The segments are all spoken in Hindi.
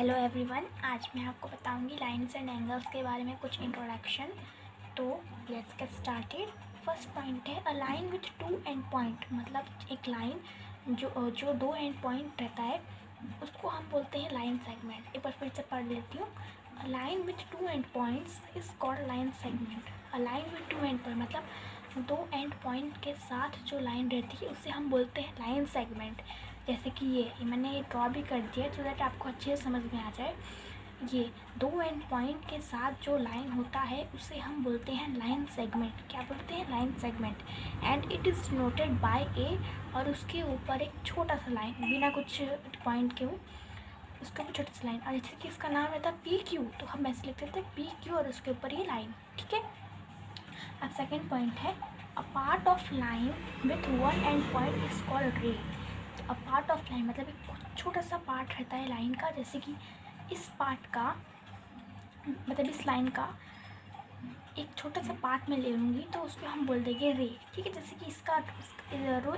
हेलो एवरीवन, आज मैं आपको बताऊंगी लाइन्स एंड एंगल्स के बारे में कुछ इंट्रोडक्शन। तो let's get started. First point है a line with two end point, मतलब एक लाइन जो दो एंड पॉइंट रहता है उसको हम बोलते हैं लाइन सेगमेंट। एक बार फिर से पढ़ लेती हूँ। अ line with two and points is called line segment. A line with two end point मतलब दो एंड पॉइंट के साथ जो लाइन रहती है उसे हम बोलते हैं लाइन सेगमेंट। जैसे कि ये मैंने ड्रॉ भी कर दिया सो दैट आपको अच्छे से समझ में आ जाए। ये दो एंड पॉइंट के साथ जो लाइन होता है उसे हम बोलते हैं लाइन सेगमेंट। क्या बोलते हैं? Line segment. And it is noted by a, और उसके ऊपर एक छोटा सा लाइन बिना कुछ पॉइंट के हो, उसके ऊपर छोटा सा लाइन। और जैसे कि इसका नाम रहता है पी क्यू, तो हम ऐसे लिख देते हैं पी क्यू और उसके ऊपर ये लाइन। ठीक है। अब सेकेंड पॉइंट है a part of line with one and point is called रे। अ पार्ट ऑफ लाइन मतलब एक छोटा सा पार्ट रहता है लाइन का। जैसे कि इस पार्ट का मतलब इस लाइन का एक छोटा सा पार्ट में ले लूँगी तो उसको हम बोल देंगे रे। ठीक है। जैसे कि इसका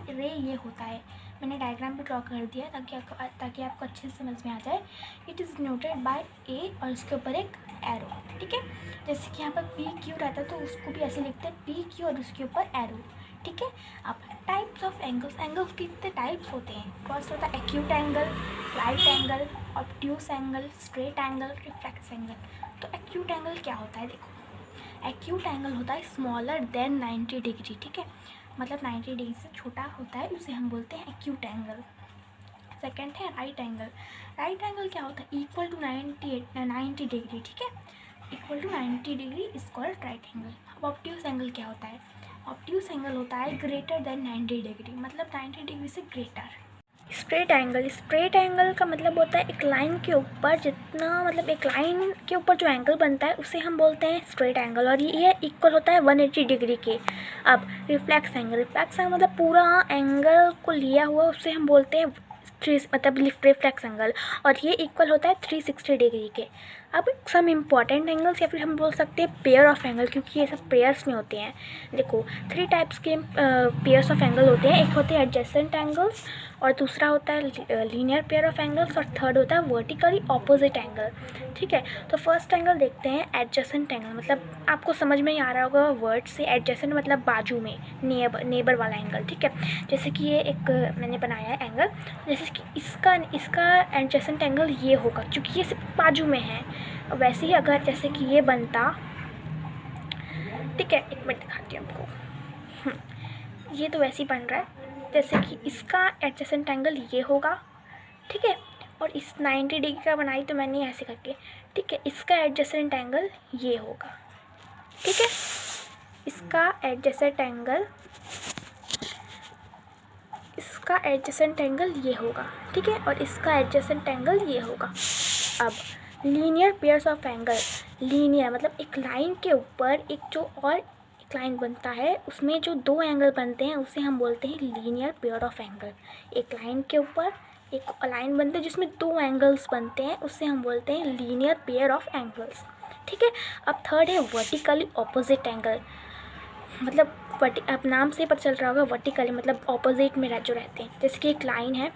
रे ये होता है। मैंने डायग्राम भी ड्रॉ कर दिया ताकि आपको अच्छे से समझ में आ जाए। It is noted by a और उसके ऊपर एक एरो। ठीक है। जैसे कि यहाँ पर पी क्यू रहता है तो उसको भी ऐसे लिखते हैं पी क्यू और उसके ऊपर एरो। ठीक है। अब टाइप्स ऑफ एंगल्स। एंगल्स के कितने टाइप्स होते हैं? फर्स्ट होता है acute angle, right angle, obtuse angle, straight angle, reflex angle. तो एक्यूट एंगल क्या होता है? देखो, एक्यूट एंगल होता है स्मॉलर देन 90 डिग्री। ठीक है। मतलब 90 डिग्री से छोटा होता है, उसे हम बोलते हैं एक्यूट एंगल। सेकेंड है राइट एंगल। राइट एंगल क्या होता है? Equal to 90 degree. ठीक है। Equal to 90 degree is called right angle. अब ऑब्ट्यूस एंगल क्या होता है? ऑब्ट्यूस एंगल होता है ग्रेटर देन 90 डिग्री, मतलब 90 डिग्री से greater. Straight angle. Straight angle का मतलब होता है एक लाइन के ऊपर जितना, मतलब एक लाइन के ऊपर जो एंगल बनता है उसे हम बोलते हैं स्ट्रेट एंगल, और ये इक्वल होता है 180 डिग्री के। अब रिफ्लेक्स एंगल। रिफ्लेक्स एंगल मतलब पूरा एंगल को लिया हुआ उसे हम बोलते हैं मतलब रिफ्लेक्स एंगल, और ये इक्वल होता है 360 डिग्री के। अब सम इम्पॉर्टेंट एंगल्स या फिर हम बोल सकते हैं पेयर ऑफ एंगल, क्योंकि ये सब पेयर्स में होते हैं। देखो, 3 टाइप्स के पेयर्स ऑफ एंगल होते हैं। एक होते हैं एडजेसेंट एंगल्स, और दूसरा होता है लीनियर पेयर ऑफ एंगल्स, और थर्ड होता है वर्टिकली ऑपोजिट एंगल। ठीक है। तो फर्स्ट एंगल देखते हैं एडजेसेंट एंगल। मतलब आपको समझ में ही आ रहा होगा वर्ड से, एडजेसेंट मतलब बाजू में, नेबर वाला एंगल। ठीक है। जैसे कि ये एक मैंने बनाया है एंगल, जैसे कि इसका एडजेसेंट एंगल ये होगा क्योंकि ये सिर्फ बाजू में है। वैसे ही अगर जैसे कि ये बनता, ठीक है, एक मिनट दिखाती हूँ आपको। ये तो वैसे ही बन रहा है जैसे कि इसका एडजेसेंट एंगल ये होगा। ठीक है। और इस 90 डिग्री का बनाई तो मैंने ऐसे करके। ठीक है। इसका एडजेसेंट एंगल ये होगा। ठीक है। इसका एडजेसेंट एंगल ये होगा। ठीक है। और इसका एडजेसेंट एंगल ये होगा। अब linear pairs of angle. Linear मतलब एक लाइन के ऊपर एक जो और एक लाइन बनता है उसमें जो दो एंगल बनते हैं उसे हम बोलते हैं लीनियर पेयर ऑफ एंगल। एक लाइन के ऊपर एक लाइन बनते हैं जिसमें दो एंगल्स बनते हैं, उसे हम बोलते हैं लीनियर पेयर ऑफ एंगल्स। ठीक है। अब थर्ड है वर्टिकली ऑपोजिट एंगल। मतलब अब नाम से पता चल रहा होगा, वर्टिकली मतलब ऑपोजिट में जो रहते हैं। जैसे कि एक लाइन है,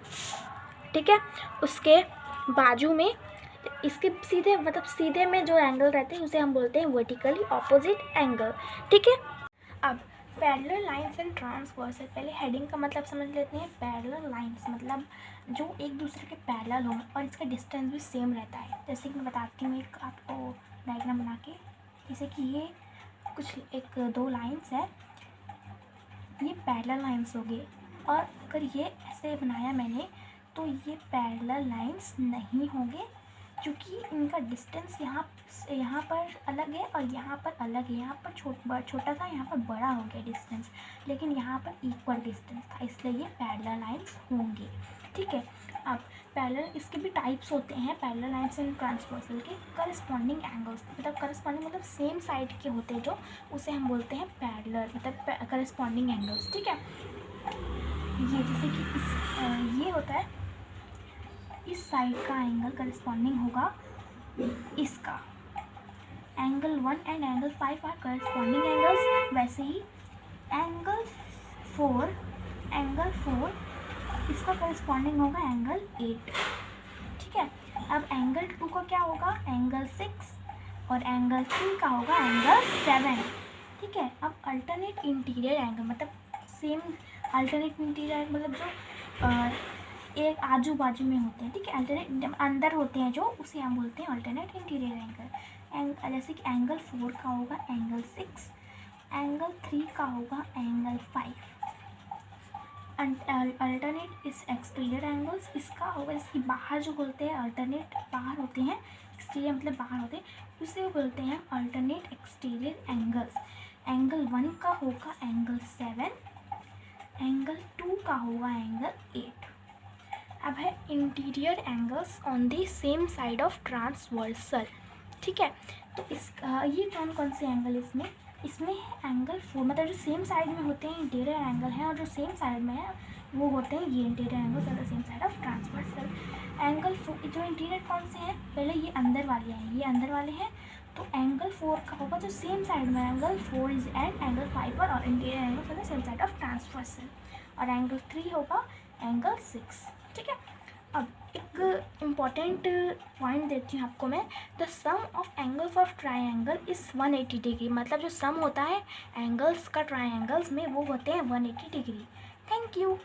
ठीक है, उसके बाजू में इसके सीधे मतलब सीधे में जो एंगल रहते हैं उसे हम बोलते हैं वर्टिकली ऑपोजिट एंगल। ठीक है। अब पैरेलल लाइंस एंड ट्रांसवर्सल। पहले हेडिंग का मतलब समझ लेते हैं। पैरेलल लाइंस मतलब जो एक दूसरे के पैरेलल हो और इसका डिस्टेंस भी सेम रहता है। जैसे कि मैं बताती हूँ एक आपको डायग्राम बना के। जैसे कि ये कुछ एक दो लाइंस है, ये पैरेलल लाइंस हो गई, और अगर ये ऐसे बनाया मैंने तो ये पैरेलल लाइंस नहीं होंगे क्योंकि इनका डिस्टेंस यहाँ पर अलग है और यहाँ पर अलग है। यहाँ पर छोटा था, यहाँ पर बड़ा हो गया डिस्टेंस, लेकिन यहाँ पर इक्वल डिस्टेंस था, इसलिए ये पैरेलल लाइंस होंगे। ठीक है। अब पैरेलल, इसके भी टाइप्स होते हैं पैरेलल लाइंस एंड ट्रांसवर्सल के। करस्पॉन्डिंग एंगल्स मतलब करस्पॉन्डिंग मतलब सेम साइड के होते हैं जो, उसे हम बोलते हैं पैरेलल मतलब करस्पॉन्डिंग एंगल्स। ठीक है। ये जैसे कि ये होता है, इस साइड का एंगल करस्पॉन्डिंग होगा इसका। Angle 1 and angle 5 are corresponding angles. वैसे ही एंगल 4 इसका करस्पॉन्डिंग होगा एंगल 8। ठीक है। अब एंगल 2 का क्या होगा, एंगल 6, और एंगल 3 का होगा एंगल 7, ठीक है। अब अल्टरनेट इंटीरियर एंगल मतलब सेम अल्टरनेट इंटीरियर मतलब जो एक आजू बाजू में होते हैं, ठीक है, अल्टरनेट अंदर होते हैं जो, उसे हम बोलते हैं अल्टरनेट इंटीरियर एंगल। जैसे कि एंगल 4 का होगा एंगल 6, एंगल 3 का होगा एंगल 5। अल्टरनेट इस एक्सटीरियर एंगल्स, इसका होगा इसकी बाहर जो बोलते हैं अल्टरनेट बाहर होते हैं, एक्सटीरियर मतलब बाहर होते हैं, उसे बोलते हैं अल्टरनेट एक्सटीरियर एंगल्स। एंगल 1 का होगा एंगल 7, एंगल 2 का होगा एंगल 8। अब है interior angles on the same side of transversal, ठीक है। तो इस ये कौन कौन से एंगल इसमें है एंगल 4, मतलब जो सेम साइड में होते हैं इंटीरियर एंगल हैं, और जो सेम साइड में है वो होते हैं ये interior angles on the same side of transversal. Angle 4 जो इंटीरियर कौन से हैं, पहले ये अंदर वाले हैं, ये अंदर वाले हैं, तो एंगल 4 का होगा जो सेम साइड में, एंगल 4 इज एंड एंगल 5 और interior angles on the same side of transversal, और एंगल 3 होगा एंगल 6, ठीक है। अब एक इम्पॉर्टेंट पॉइंट देती हूँ आपको मैं, the sum of angles of triangle is 180 degree, मतलब जो सम होता है एंगल्स का ट्राइंगल्स में वो होते हैं 180 डिग्री। Thank you.